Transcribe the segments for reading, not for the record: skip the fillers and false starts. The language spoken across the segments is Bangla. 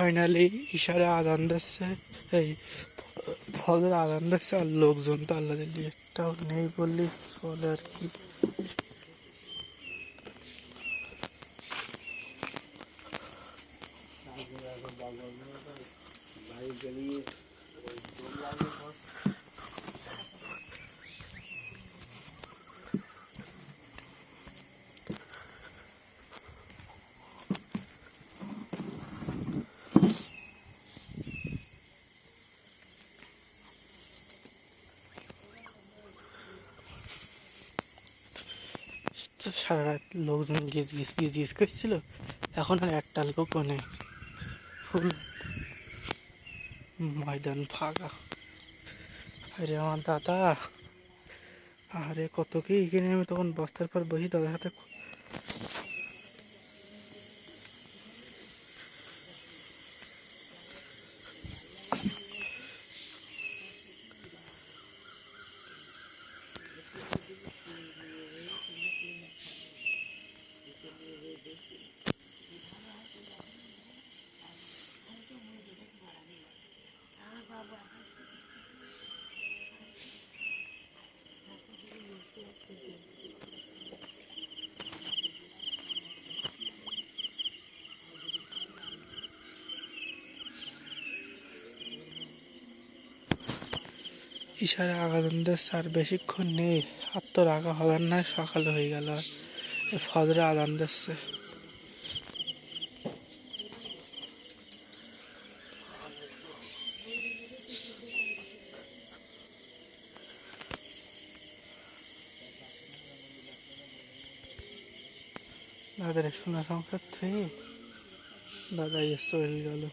ফাইনালি ইশারে আজান দিচ্ছে, এই ফজর আজান দিচ্ছে, আর লোকজন তো আল্লাহ দিল্লি একটাও নেই বললি চলে আর কি। সারা রাত লোকজন গিজ গিজ গিজ গিজ করছিল, এখন আর একটা লোকও নেই, ফুল ময়দান ফাঁকা। আরে আমার দাদা, আরে কত কি এখানে, আমি তখন বস্তার পর বসি দাদার সাথে। ইশারা আগান দিচ্ছে, আর বেশিক্ষণ নেই, আর তো রাখা হবে না, সকাল হয়ে গেল, আর ফজরে আজান দিচ্ছে। দাদার শোনা সংসার থেকে দাদা চলে গেল।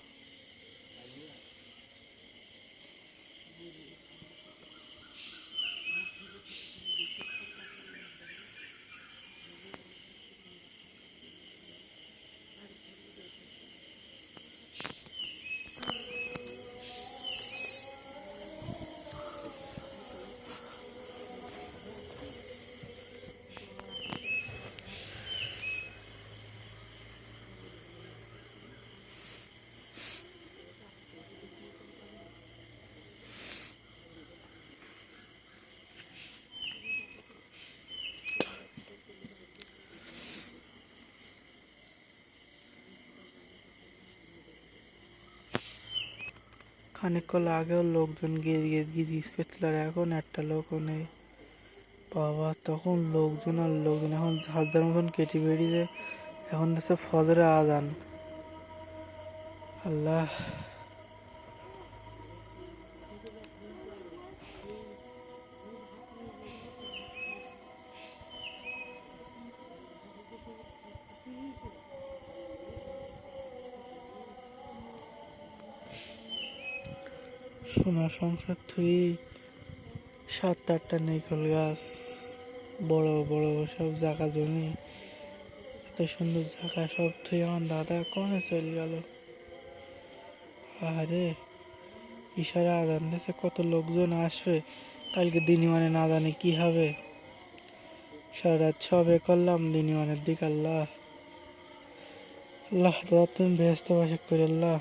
খানিকক্ষণ আগেও লোকজন গিয়ে গিয়ে গিজ করছিল, আর এখন একটা লোকও নেই। বাবা, তখন লোকজন আর লোকজন, এখন হাজার মতন কেটে বেরিয়ে, এখন দেখছে ফজরে আজান। আল্লাহ, সোনা সংসার থুই 7-8টা নারকেল গাছ, বড় বড় সব জায়গা জমি, এত সুন্দর জায়গা সব থুই আমার দাদা কনে চলে গেল। আরে ইশারা আজান দিয়েছে, কত লোকজন আসবে, কালকে দিনই মানে না জানি কি হবে। সারা রাত সবে করলাম দিনই মানের দিক। আল্লাহ আল্লাহ, দাদা তুমি ব্যস্ত বাসে করে আল্লাহ।